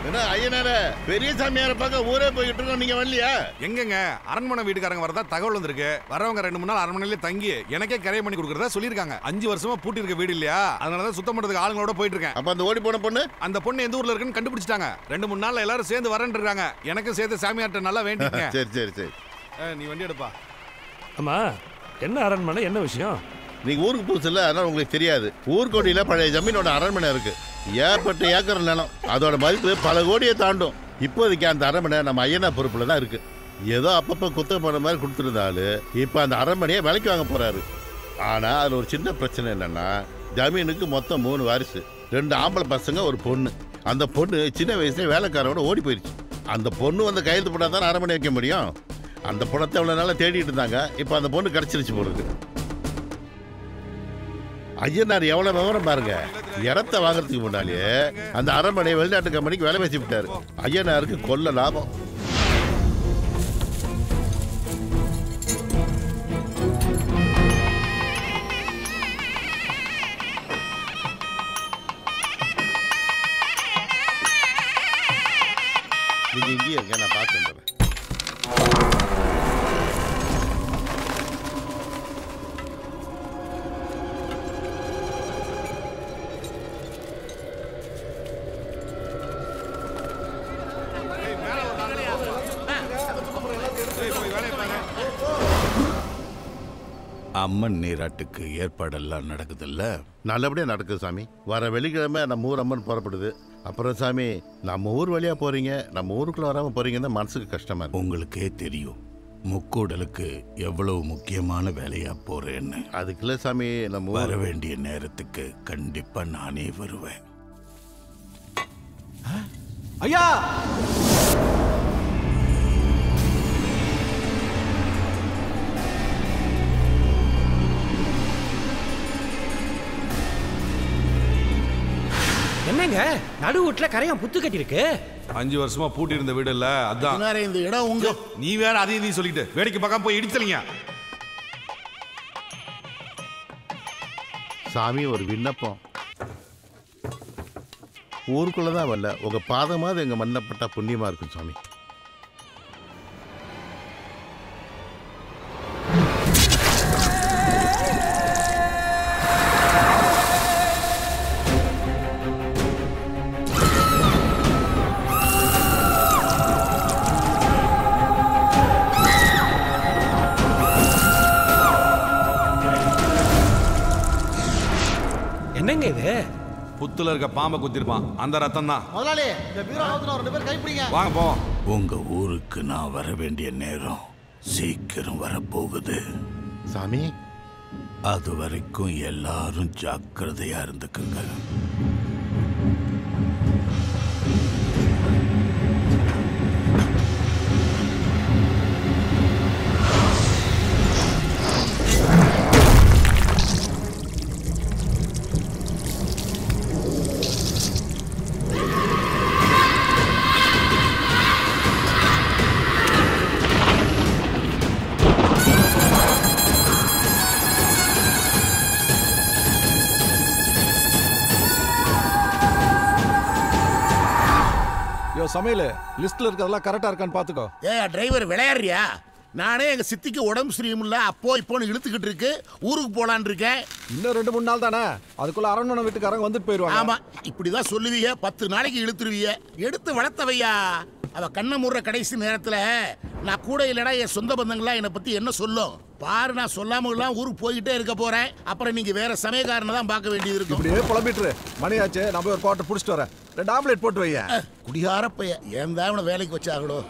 என்ன ஐயனாரே, பெரிய சாமியார பார்க்க ஊரே போயிட்டு இருக்கோம், நீங்க வரலையா? எங்கங்க அரண்மனை வீட்டுக்காரங்க வரதா தகவல் வந்திருக்கு. வரவங்க 2 3 நாள் அரண்மனையிலே தங்கி எனக்கே கரை பண்ணி கொடுக்கறதா சொல்லிருக்காங்க. 5 வருஷமா பூட்டி இருக்க வீடு இல்லையா, அதனாலதான் சுத்தம் பண்றதுக்கு ஆளுங்களோட போயிட்டு இருக்கேன். அப்ப அந்த ஓடி போன பொண்ணு? அந்த பொண்ணு எந்த ஊர்ல இருக்குன்னு கண்டுபிடிச்சிட்டாங்க. 2 3 நாள்ல எல்லாரும் சேர்ந்து வரேன்னு இருக்காங்க. எனக்கு சேர்த்து சாமியார்ட்ட நல்லா வேண்டிங்க. சரி சரி சரி. நீ வண்டி எடுப்பா. ஆமா, என்ன அரண்மனை, என்ன விஷயம்? நீங்க ஊருக்கு புதுசு இல்ல, அதனால உங்களுக்கு தெரியாது. ஊர்கோடியில பழைய ஜமீனோட அரண்மனை இருக்கு. ஏற்பட்ட ஏக்கர் நிலம், அதோட மதிப்பு பல கோடியை தாண்டும். இப்போதைக்கு அந்த அரண்மனை நம்ம ஐயனா பொறுப்புல தான் இருக்கு. ஏதோ அப்பப்போ குத்தம் போன மாதிரி கொடுத்துருந்தாலும் இப்போ அந்த அரண்மனையை விலைக்கு வாங்க போறாரு. ஆனா அதுல ஒரு சின்ன பிரச்சனை என்னன்னா, ஜமீனுக்கு மொத்தம் 3 வாரிசு, 2 ஆம்பளை பசங்க, ஒரு பொண்ணு. அந்த பொண்ணு சின்ன வயசுல வேலைக்காரோட ஓடி போயிடுச்சு. அந்த பொண்ணு வந்து கையெழுத்து போட்டா தான் அரண்மனை வைக்க முடியும். அந்த பணத்தை இவ்வளவு நாளா தேடிட்டு இருந்தாங்க. இப்போ அந்த பொண்ணு கிடைச்சிருச்சு போடுது. ஐயனார் எவ்வளவு விவரம் பாருங்க. இடத்தை வாங்குறதுக்கு முன்னாலேயே அந்த அரண்மனை வெளிநாட்டு கம்பெனிக்கு வேலை பேசி விட்டாரு. ஐயனாருக்கு கொள்ள லாபம். நீங்க இங்கேயே இருக்க, நான் பார்த்து வந்துடுறேன். அம்மன் நீராட்டுக்கு ஏற்பாடெல்லாம் நடக்குதுல்ல? நல்லபடியா நடக்குது சாமி. வர வெள்ளிக்கிழமை நம்ம ஊர் அம்மன் புறப்படுது. அப்புறம் சாமி, நம்ம ஊர் வழியா போறீங்க, நம்ம ஊருக்குள்ள வராம போறீங்கன்னா மனசுக்கு கஷ்டமா இருக்கு. உங்களுக்கே தெரியும் முக்கூடலுக்கு எவ்வளவு முக்கியமான வேலையா போறேன்னு. அதுக்குள்ள சாமி, நம்ம வர வேண்டிய நேரத்துக்கு கண்டிப்பா நானே வருவேன். ஐயா, என்னங்க நடு வீட்டுல கரையான் புத்து கட்டி இருக்கு? 5 வருஷமா பூட்டி இருந்த வீடு இல்ல, அதான். இந்த இடம் உங்க. நீ வேற அதையும் நீ சொல்லிட்டு வேடிக்கை பார்க்காம போய் இடிச்சலீங்க. சாமி, ஒரு விண்ணப்பம். ஊருக்குள்ளதான் வரல, உங்க பாதமாவது எங்க மண்ணப்பட்டா புண்ணியமா இருக்கும் சாமி. என்னங்க இது? புத்துல இருக்க பாம்பை குத்திருப்பான், அந்த ரத்தம் தான். முதலாளி, இந்த பீரோ அவுத்துன 2 பேர் கைப்பிடிங்க. வாங்க போவோம். உங்க ஊருக்கு நான் வர வேண்டிய நேரம் சீக்கிரம் வரப்போகுது சாமி. அது வரைக்கும் எல்லாரும் ஜாக்கிரதையா இருந்துக்குங்க. சமையல் லிஸ்ட்ல இருக்கிறதெல்லாம் கரெக்டா இருக்கான்னு பாத்துக்கோ. டிரைவர் விளையாடுறியா? நானே எங்க சித்திக்கு உடம்பு சரியில்லை, அப்போ இப்போன்னு இழுத்துக்கிட்டு இருக்கு, ஊருக்கு போலான் இருக்கேன். இன்னும் 2 3 நாள் தானே, அதுக்குள்ள அரண்மனை வீட்டுக்காரங்க வந்துட்டு போயிருவாங்க. ஆமா, இப்படிதான் சொல்லுவீங்க. 10 நாளைக்கு இழுத்துருவீங்க. எடுத்து வளர்த்தவையா அவ கண்ண முற கடைசி நேரத்துல நான் கூட இல்லடா என் சொந்த பந்தங்களா என்னை பத்தி என்ன சொல்லும் பாரு. நான் சொல்லாமலாம் ஊருக்கு போய்கிட்டே இருக்க போறேன். அப்புறம் நீங்க வேற சமயக்காரனை தான் பார்க்க வேண்டியது இருக்கும். இப்படியே புலம்பிட்டு மணியாச்சு, நான் போய் ஒரு பாட்டை புடிச்சிட்டு வரேன். 2 ஆம்லெட் போட்டு வைய. குடிகார பைய, ஏன் தான் இவனை வேலைக்கு வச்சாங்களோ?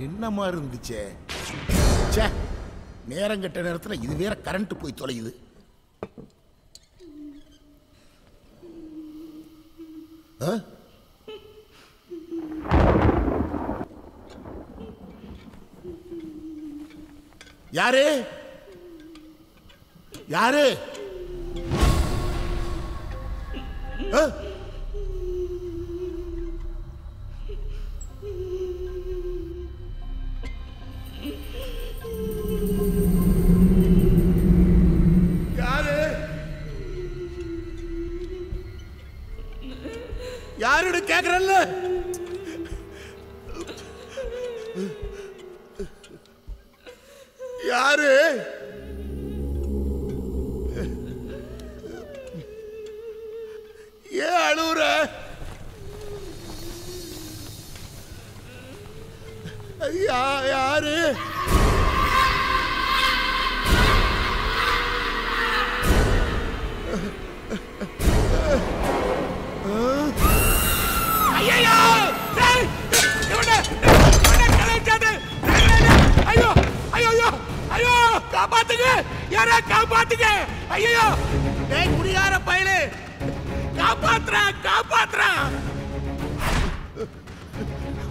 நின்ன மாதிரி இருந்துச்சே. நேரம் கெட்ட நேரத்தில் இது வேற கரண்ட் போய் தொலையுது. யாரு யாரு? யாருன்னு கேக்குறல்ல? யாரு? ஏன் அழுவுற? யாரு? ஐயோ ஐயோ ஐயோ ஐயோ காப்பாத்துங்க, யாரா காப்பாத்துங்க. ஐயோ டேய் குடியார பயலே, காப்பாத்துறா காப்பாத்துறா.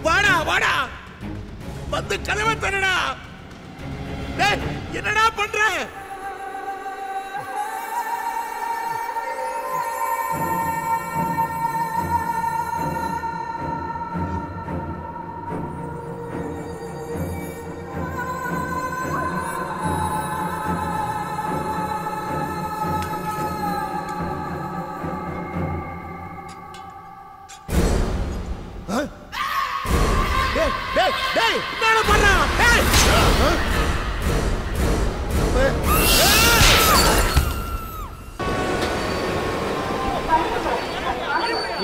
வாடா வாடா வந்து கதவை தரடா. டேய் என்னடா பண்ற?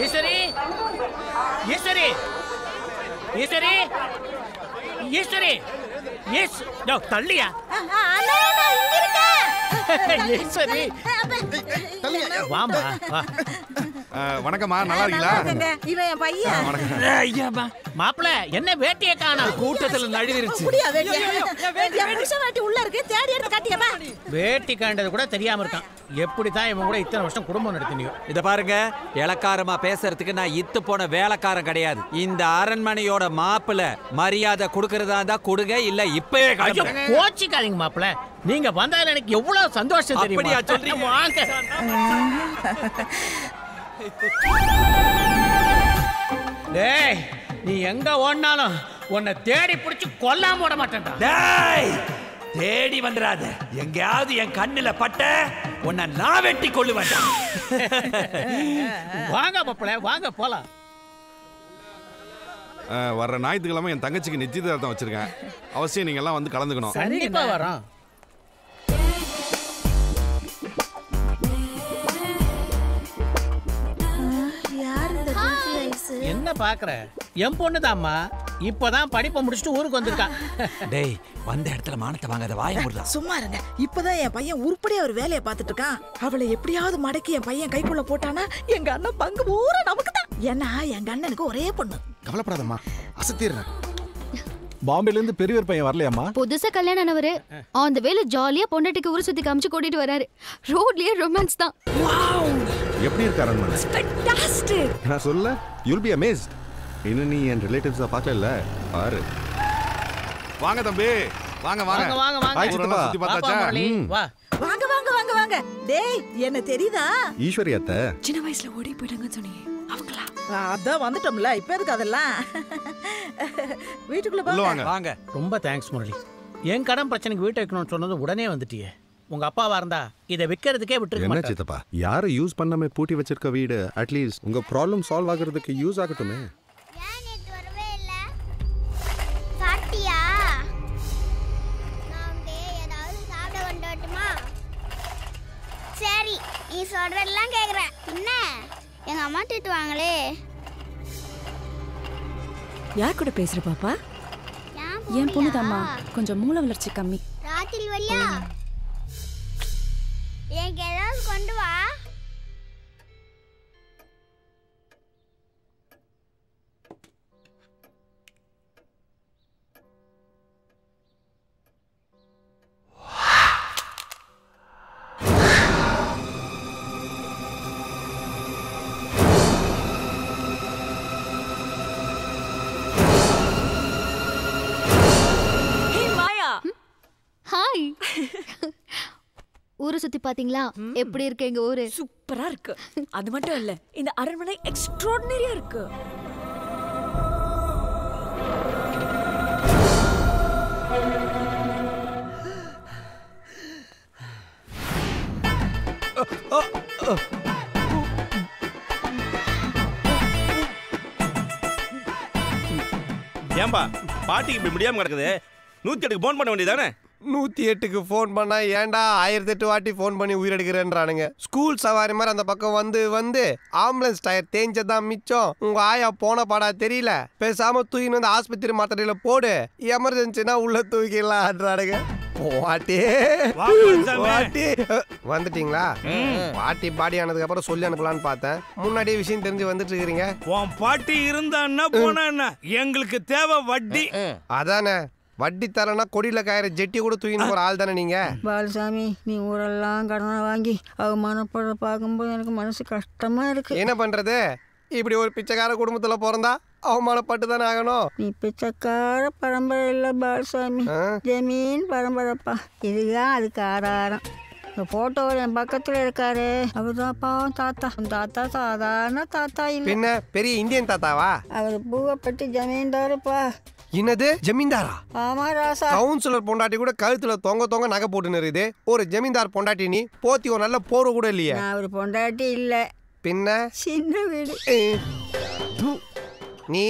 ஈஸ்வரி ஈஸ்வரி ஈஸ்வரி ஈஸ்வரி ஈஸ் தள்ளியா ஈஸ்வரி வாமா வா. வணக்கம்மா, நல்லா இருக்கீங்களா? இவன் என் பையன். மாப்பிள என்ன வேட்டிய காணோம்? கூட்டத்துல நழுவிருச்சு. உள்ள இருக்கு, தேடி எடுத்து காட்டியப்பா. வேட்டி காண்டது கூட தெரியாம இருக்கான். எப்படிதான் இவன் கூட இத்தனை வருஷம் குடும்பம் நடத்தினியோ? இத பாருங்க, இளக்காரமா பேசுறதுக்கு நான் இத்து போன வேலைக்காரன் கிடையாது. இந்த அரண்மனையோட மாப்பிள மரியாதை கொடுக்கறதா இருந்தா கொடுங்க, இல்ல இப்பவே கோச்சிக்காதீங்க மாப்பிள. நீங்க வந்தால எனக்கு எவ்வளவு சந்தோஷம் தெரியுமா? அப்படியா சொல்றீங்க? வாங்க. டேய் நீ எங்க ஓடினாலும் உன்னை தேடி பிடிச்சு கொல்லாம விட மாட்டேன்டா. டேய் தேடி வந்துடாத. எங்கயாவது என் கண்ணுல பட்ட உன்னை நான் வெட்டி கொள்ளுவேன். வாங்க மாப்பிள வாங்க போலாம். வர்ற ஞாயிற்றுக்கிழமை என் தங்கச்சிக்கு நிச்சயதார்த்தம் வச்சிருக்கேன். அவசியம் நீங்க எல்லாம் வந்து கலந்துக்கணும். கண்டிப்பா வரோம். என்ன பாக்குற? என் பொண்ணுதாம்மா. இப்பதான் படிப்பை முடிச்சுட்டு ஊருக்கு வந்திருக்கான். டேய் வந்த இடத்துல மானத்தை வாங்காத, வாய மூடுடா. சும்மா இருங்க. இப்பதான் என் பையன் உருப்படியா ஒரு வேலையை பார்த்துட்டு இருக்கான். அவளை எப்படியாவது மடக்கி என் பையன் கைக்குள்ள போட்டானா எங்க அண்ணன் பங்கு பூரா நமக்கு தான். ஏன்னா எங்க அண்ணனுக்கு ஒரே பொண்ணு. கவலைப்படாதம்மா, அசத்திடுறேன். பாம்பேல இருந்து பெரியவர் பையன் வரலையாமா? புதுசா கல்யாணம் ஆனவரு அந்த வேலை ஜாலியா பொண்டாட்டிக்கு ஊர் சுத்தி காமிச்சு கூட்டிட்டு வராரு. ரோட்லயே ரொமான்ஸ் தான். எப்படி இருக்காரு அரண்மனை? ஃபேண்டாஸ்டிக். நான் சொல்ல you'll be amazed. இன்னும் நீ என் ரிலேட்டிவ்ஸா பார்க்கல பாரு. வாங்க தம்பி, வாங்க வாங்க வாங்க வாங்க. ஊரெல்லாம் சுத்தி பார்த்தாச்சா? வா. வாங்க வாங்க வாங்க வாங்க. டேய் என்ன தெரியுதா? ஈஸ்வரி அத்தை சின்ன வயசுல ஓடி போயிட்டாங்கன்னு சொன்னீங்க. அவங்களா? அதான் வந்துட்டோம்ல. இப்ப எதுக்கு அதெல்லாம்? வீட்டுக்குள்ள வாங்க வாங்க. ரொம்ப தேங்க்ஸ் முரளி. என் கடன் பிரச்சனைக்கு வீட்டை வைக்கணும்னு சொன்னது உடனே வந்துட்டியே. உங்க அப்பாவா இருந்தா இதை விற்கிறதுக்கே விட்டுருக்க என்ன மாட்டாரு. சித்தப்பா, யாரும் யூஸ் பண்ணாம பூட்டி வச்சிருக்க வீடு அட்லீஸ்ட் உங்க ப்ராப்ளம் சால்வ் ஆகுறதுக்கு யூஸ் ஆகட்டுமே. சாப்பிட்டியா? நான் ஏதாவது சாப்பிட கொண்டு வரட்டுமா? சரி, நீ சொல்றதெல்லாம் கேக்குறேன். என்ன எங்க அம்மா திட்டுவாங்களே. யார் கூட பேசுற பாப்பா? என் பொண்ணுதாம்மா, கொஞ்சம் மூளை வளர்ச்சி கம்மி. ராத்திரி வரியா? எனக்கு ஏதாவது கொண்டு வா. ஹாய். ஊரை சுத்தி பாத்தீங்களா? எப்படி இருக்கு எங்க ஊரு? சூப்பரா இருக்கு. அது மட்டும் இல்ல, இந்த அரண்மனை எக்ஸ்ட்ராordinary இருக்கு. ஏன்பா பாட்டிக்கு இப்படி முடியாம கிடக்குது 108க்கு ஃபோன் பண்ண வேண்டியதானே? 108க்கு ஃபோன் பண்ணா ஏன்டா 1008 வாட்டி ஃபோன் பண்ணி உயிரெடுக்கிறேன்றானுங்க. ஸ்கூல் சவாரி மாதிரி அந்த பக்கம் வந்து ஆம்புலன்ஸ் டயர் தேஞ்சதான் மிச்சம். உங்க ஆயா போன பாடா தெரியல. பேசாம தூக்கின்னு வந்து ஆஸ்பத்திரி மாத்திரையில போடு, எமர்ஜென்சினா உள்ள தூக்கிடலான்றானுங்க. பாட்டி வந்துட்டீங்களா? பாட்டி பாடி ஆனதுக்கு அப்புறம் சொல்லி அனுப்பலான்னு பார்த்தேன். முன்னாடியே விஷயம் தெரிஞ்சு வந்துட்டு இருக்கிறீங்க. உன் பாட்டி இருந்தான்னா போனா என்ன? எங்களுக்கு தேவை வட்டி. அதானே, வட்டி தரனா கொடியில காயிற ஜெட்டி கூட தூக்கின்னு போற ஆள் தானே நீங்க. பாலசாமி, நீ ஊரெல்லாம் கடனை வாங்கி அவமானப்பட பார்க்கும்போது எனக்கு மனசு கஷ்டமா இருக்கு. என்ன பண்றது, இப்படி ஒரு பிச்சைக்கார குடும்பத்துல பிறந்தா அவமானப்பட்டு தானே ஆகணும். நீ பிச்சைக்கார பரம்பரை இல்ல பாலசாமி, ஜமீன் பரம்பரைப்பா. இதுதான் அதுக்கு ஆதாரம். இந்த போட்டோவில் என் பக்கத்துல இருக்காரு, அவர்தான் பாவம் தாத்தா. தாத்தா சாதாரண தாத்தா இல்ல, பின்ன பெரிய இந்தியன் தாத்தாவா? அவர் பூவைப்பட்டி ஜமீன்தாருப்பா. என்னது ஜமீன்தாரா? ஆமா ராசா. கவுன்சிலர் பொண்டாட்டி கூட கழுத்துல தொங்க நகை போட்டுன்னு இருக்குது. ஒரு ஜமீன்தார் பொண்டாட்டி நீ போத்தி ஒரு நல்ல போற கூட இல்லையா? நான் அவர் பொண்டாட்டி இல்ல, பின்ன சின்ன வீடு. நீ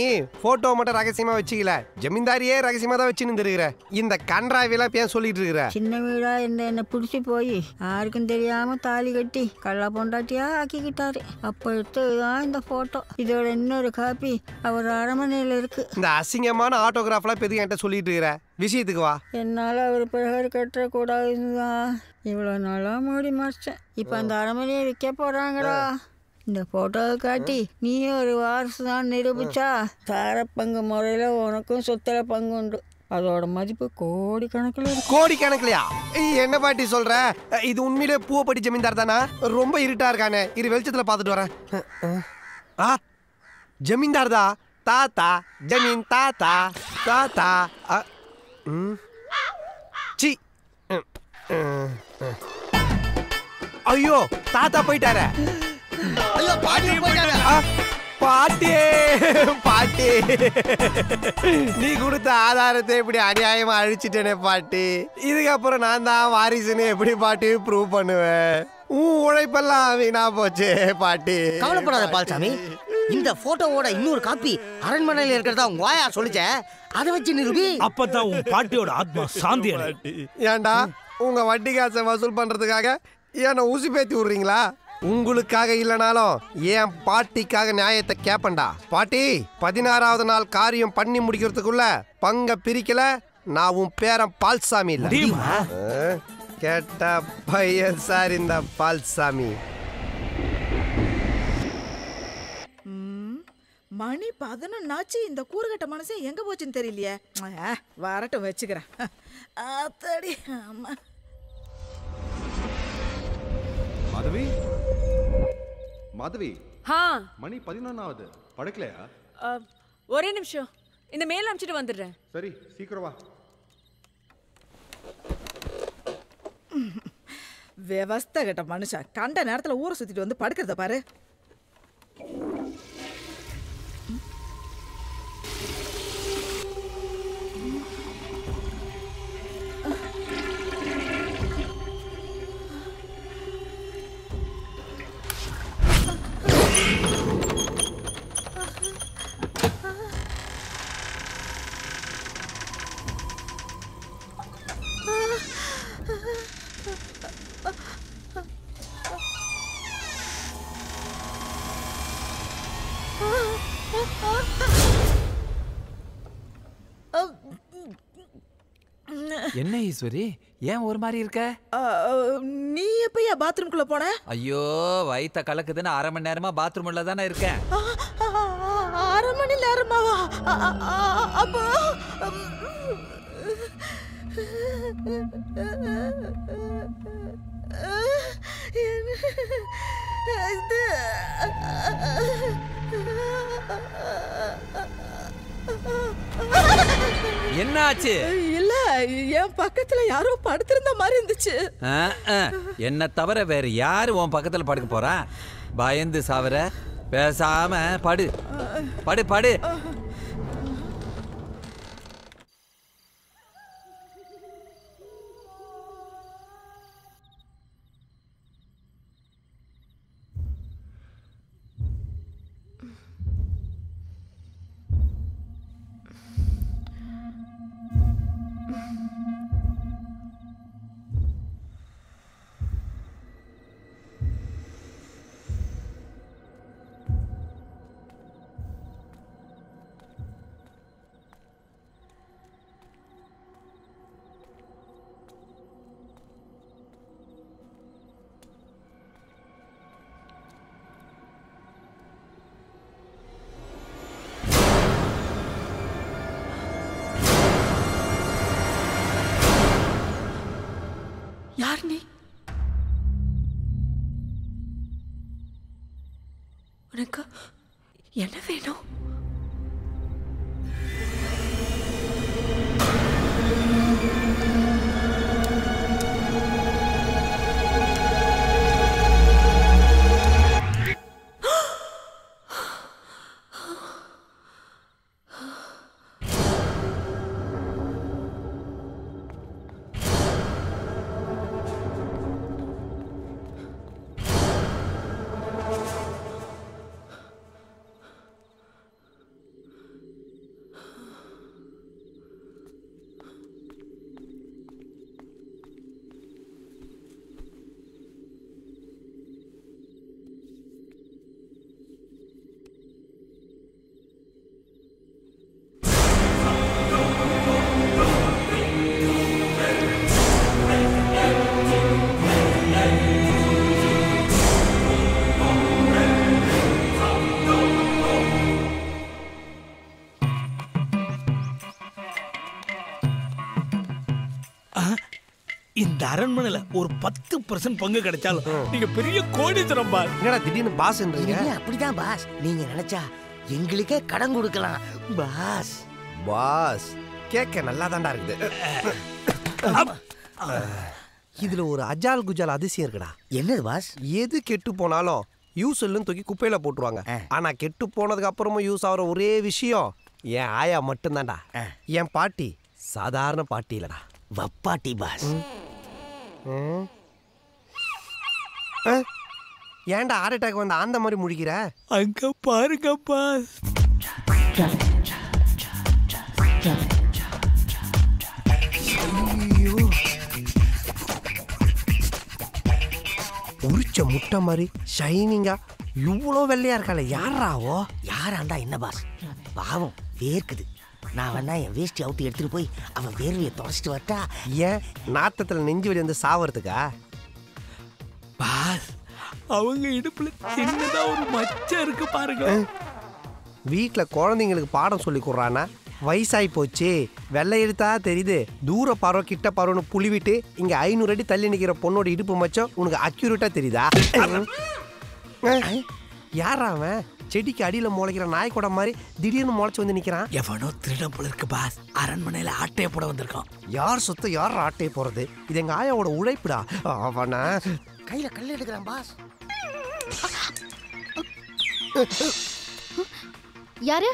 போட்டோ மட்டும் ரகசியமா வச்சுக்கல, ஜமீன்தாரியே ரகசியமா தான் வச்சுன்னு இருக்கிற. இந்த கன்றாவிலாம் ஏன் சொல்லிட்டு இருக்கிற? சின்ன வீடா இருந்த என்ன பிடிச்சி போய் யாருக்கும் தெரியாம தாலி கட்டி கள்ள பொண்டாட்டியா ஆக்கிக்கிட்டாரு. அப்ப எடுத்ததுதான் இந்த போட்டோ. இதோட இன்னொரு காப்பி அவர் அரண்மனையில இருக்கு. இந்த அசிங்கமான ஆட்டோகிராஃப்லாம் பெரிய என்கிட்ட சொல்லிட்டு இருக்கிற, விஷயத்துக்கு வா. என்னால அவர் பிரகாரம் கட்டக்கூடாதுதான் இவ்வளவு நாளா மூடி மறைச்சேன். இப்ப அந்த அரண்மனையை விற்க போறாங்கடா. இந்த போட்டோவை காட்டி நீ ஒரு வாரிசு தான் நிரூபிச்சா தார பங்கு முறையில உனக்கும் சொத்துல பங்கு உண்டு. அதோட மதிப்பு கோடிக்கணக்கில் இருக்கு. கோடிக்கணக்கிலையா? என்ன பாட்டி சொல்ற? இது உண்மையிலே பூவப்பட்டி ஜமீன்தார் தானா? ரொம்ப இருட்டா இருக்கானே, இரு வெளிச்சத்துல பாத்துட்டு வரேன். ஜமீன்தார் தான். தாத்தா ஜமீன் தாத்தா தாத்தா. சி ஐயோ, தாத்தா போயிட்டார. பாட்டி பாட்டி, நீ கொடுத்த ஆதாரத்தை எப்படி அநியாயமா அழிச்சிட்டேனே பாட்டி. இதுக்கப்புறம் நான் தான் வாரிசுன்னு எப்படி பாட்டி ப்ரூவ் பண்ணுவேன்? உழைப்பெல்லாம் வீணா போச்சு பாட்டி. கவலைப்படாத பால்சாமி, இந்த போட்டோவோட இன்னொரு காப்பி அரண்மனையில இருக்கிறதா உங்க வாயா சொல்லிச்ச, அதை வச்சு நிரூபி. அப்பதான் உன் பாட்டியோட ஆத்மா சாந்தி அடையும். ஏண்டா உங்க வட்டி காசை வசூல் பண்றதுக்காக என்ன ஊசி பேத்தி விடுறீங்களா? உங்களுக்காக இல்லனாலும் என் பாட்டிக்காக நியாயத்தை கேப்பண்டா. பாட்டி, 16வது நாள் காரியம் பண்ணி முடிக்கிறதுக்குள்ள பங்க பிரிக்கல, நான் உன் பேரன் பால்சாமி இல்ல. கேட்ட பையன் சார் இந்த பால்சாமி. மணி 11 இந்த கூறுகட்ட மனசே எங்க போச்சுன்னு தெரியலையே. வரட்டும் வச்சுக்கிறேன். அத்தடி அம்மா. மாதவி, மாதவி, மணி 11 படுக்கலையா? ஒரே நிமிஷம், இந்த மேல் அனுப்பிச்சிட்டு வந்துடுறேன். சரி, சீக்கிரம் வா. விவஸ்தை கட்ட மனுஷன் கண்ட நேரத்துல ஊரை சுத்திட்டு வந்து படுக்கிறத பாரு. என்ன ஈஸ்வரி, ஏன் ஒரு மாதிரி இருக்க? நீ எப்பயா பாத்ரூம்குள்ள போன? ஐயோ, வயித்த கலக்குதுன்னு 1/2 மணி நேரமா பாத்ரூம்ல தானே இருக்கேன். 1/2 மணி நேரமாவா? அப்போ என்ன ஆச்சு? இல்ல, என் பக்கத்துல யாரோ படுத்திருந்த மாதிரி இருந்துச்சு. என்ன தவிர வேற யாரு உன் பக்கத்துல படுக்க போறா? பயந்து சாவர, பேசாம படு படு படு. யார் நீ? உனக்கு என்ன வேணும்? இந்த அரண்மனையில ஒரு 10% பங்கு கிடைச்சாலும் நீங்க பெரிய கோடீஸ்வரன் பாஸ். என்னடா திடீர்னு பாஸ்ன்றீங்க? அப்படிதான் பாஸ். நீங்க நினைச்சா எங்களுக்கே கடன் கொடுக்கலாம் பாஸ். பாஸ் கேட்க நல்லா தான்டா இருக்குது. இதுல ஒரு அஜால் குஜால் அதிசயம் இருக்குடா. என்னது பாஸ்? எது கெட்டு போனாலும் யூஸ் இல்லைன்னு தூக்கி குப்பையில போட்டுருவாங்க. ஆனா கெட்டு போனதுக்கு அப்புறமும் யூஸ் ஆகிற ஒரே விஷயம் என் ஆயா மட்டும்தான்டா. என் பாட்டி சாதாரண பாட்டி இல்லடா, வப்பாட்டி பாஸ். ஏன்டா ஹார்ட் அட்டாக் வந்து அந்த மாதிரி முழிக்கிற? அங்க பாருங்க பாஸ். உரிச்ச முட்டை மாதிரி ஷைனிங்கா இவ்வளோ வெள்ளையா இருக்காளே, யாராவோ? யாராண்டா என்ன பாஸ்? பாவம் வேர்க்குது. நான் வேணா என் வேஷ்டி அவுட்டு எடுத்துட்டு போய் அவன் வேர்வையை தொடச்சிட்டு வரட்டா? ஏன் நாத்தத்துல நெஞ்சு வலி வந்து சாவறதுக்கா? பாஸ் அவங்க இடுப்புல சின்னதா ஒரு மச்சம் இருக்கு பாருங்க. வீட்டுல குழந்தைங்களுக்கு பாடம் சொல்லி கொடுறானா? வயசாகி போச்சு, வெள்ளை எடுத்தா தெரியுது, தூர பார்வை கிட்ட பார்வைன்னு புளிவிட்டு இங்க 500 அடி தள்ளி நிக்கிற பொண்ணோட இடுப்பு மச்சம் உனக்கு அக்யூரேட்டா தெரியுதா? யாரா அவன்? செடிக்கு அடியில முளைக்கிற நாய்க்கூட மாதிரி திடீர்னு முளைச்சு வந்து நிக்கிறான். எவனோ திருடம் போல இருக்கு பாஸ். அரண்மனையில ஆட்டையை போட வந்திருக்கான். யார் சொத்து யார் ஆட்டையை போறது? இது எங்க ஆயாவோட உழைப்புடா. அவன கையில கல் எடுக்கிறான் பாஸ். யாரு?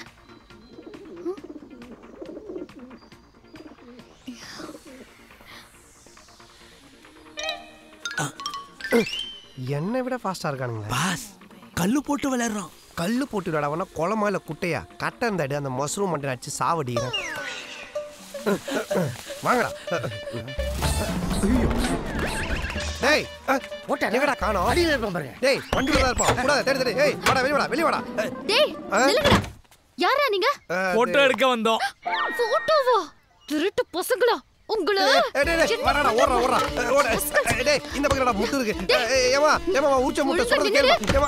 என்னை விட ஃபாஸ்டா இருக்கானுங்க பாஸ். கல்லு போட்டு விளையாடுறோம். கல்லு போட்டு விளையாடவனா குளமா இல்ல குட்டையா? கட்டந்தாடி அந்த மஷ்ரூம் மண்டை அடிச்சு சாவடிக்கிறேன். வாங்கடா. டேய் போட்டா எங்கடா காணோம்? அடியில இருப்பான் பாருங்க. டேய் வண்டில தான் இருப்பான். கூடாத தேடி தேடி. ஏய் வாடா வெளிய வாடா வெளிய வாடா. டேய் நில்லுங்கடா. யாரா நீங்க? போட்டோ எடுக்க வந்தோம். போட்டோவா? திருட்டு பசங்களா உங்கள? டேய் வாடா ஓடுறா ஓடுறா. டேய் இந்த பக்கத்துல முட்டு இருக்கு. ஏமா ஏமா ஊச்ச முட்டை சொல்றது கேளு. ஏமா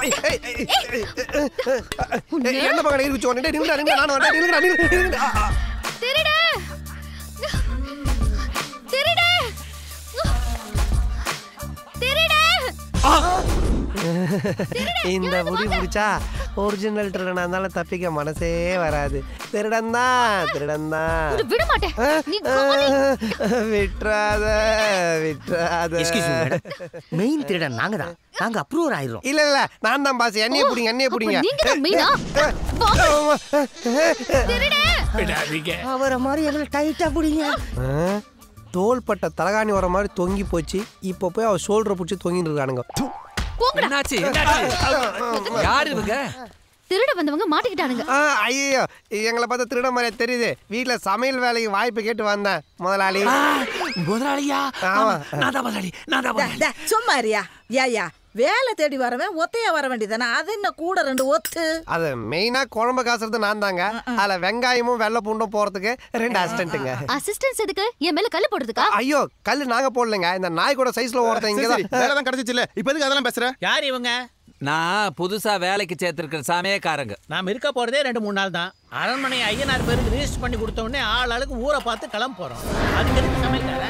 என்ன பக்கத்துல இருக்கு சொன்னே. டேய் நில்லுடா நில்லுடா நான் வரேன். நில்லுடா. திருட திருட திருட. இந்த முடி முடிச்சா ஒரிஜினல் திருடனா இருந்தாலும் தப்பிக்க மனசே வராது. திருடன் தான் திருடன் தான். விட மாட்டேன். நீ விட்றாத விட்றாத. மெயின் திருடன் நாங்க தான். நாங்க அப்ரூவர் ஆயிரோம். இல்ல இல்ல நான் தான் பாஸ். என்னைய புடிங்க என்னைய புடிங்க. நீங்க தான் மெயினா? திருட விடாதீங்க. அவரை மாதிரி எங்களை டைட்டா புடிங்க. தோள்பட்ட தலகாணி வர மாதிரி தொங்கி போச்சு. இப்போ போய் அவ ஷோல்டரை பிடிச்சி தொங்கிட்டு இருக்கானுங்க. என்னாச்சு என்னாச்சு? யாரு இவங்க? திருட வந்தவங்க மாட்டிக்கிட்டானுங்க. ஐயோ எங்களை பார்த்தா திருட மாதிரியா தெரியுது. வீட்டுல சமையல் வேலைக்கு வாய்ப்பு கேட்டு வந்தேன் முதலாளி. முதலாளியா? ஆமா நான் தான் முதலாளி. நான் தான் முதலாளி. சும்மா இருயா. யா வேலை தேடி வரவன் ஒத்தையா வர வேண்டியதானே? அது என்ன கூட 2 ஒத்து? அது மெயினா குழம்பு காசுறது நான் தாங்க. அதுல வெங்காயமும் வெள்ளை பூண்டும் போறதுக்கு 2 அசிஸ்டன்ட்டுங்க. அசிஸ்டன்ஸ் எதுக்கு? என் மேல கல்லு போடுறதுக்கா? ஐயோ கல்லு நாங்க போடலங்க. இந்த நாய் கூட சைஸ்ல ஓரத்த இங்க தான் வேலை தான் கிடைச்சிச்சு இல்ல. இப்போ எதுக்கு அதெல்லாம் பேசுற? யார் இவங்க? நான் புதுசா வேலைக்கு சேர்த்திருக்கிற சமயக்காரங்க. நாம் இருக்க போறதே 2-3 நாள் தான். அரண்மனை ஐயனார் பேருக்கு ரிஜிஸ்டர் பண்ணி கொடுத்த உடனே ஆளுக்கு ஊரை பார்த்து கிளம்ப போறோம். அதுக்கு எதுக்கு சமையல்கார?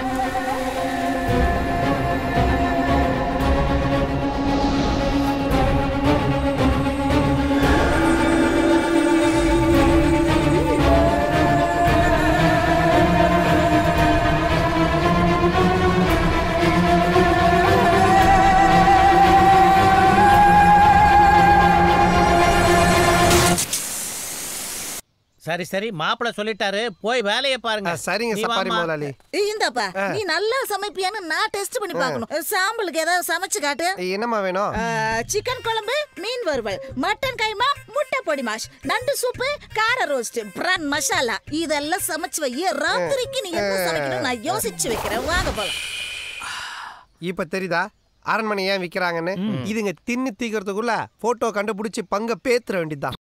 சரி சரி மாப்பிள்ள சொல்லிட்டாரு போய் வேலையை பாருங்க. சரிங்க சப்பாரி முதலாளி. இந்தப்பா நீ நல்லா சமைப்பியான்னு நான் டெஸ்ட் பண்ணி பார்க்கணும். சாம்பிளுக்கு ஏதாவது சமைச்சு காட்டு. என்னம்மா வேணும்? சிக்கன் குழம்பு, மீன் வறுவல், மட்டன் கைமா, முட்டை பொடி மாஷ், நண்டு சூப்பு, கார ரோஸ்ட், பிரான் மசாலா இதெல்லாம் சமைச்சு வை. ராத்திரிக்கு நீ என்ன சமைக்கணும் நான் யோசிச்சு வைக்கிறேன். வாங்க போலாம். இப்ப தெரியுதா அரண்மனை ஏன் விக்கிறாங்கன்னு? இதுங்க தின்னு தீக்கிறதுக்குள்ள போட்டோ கண்டுபிடிச்சு பங்க பேத்துற வேண்டியதுதான்.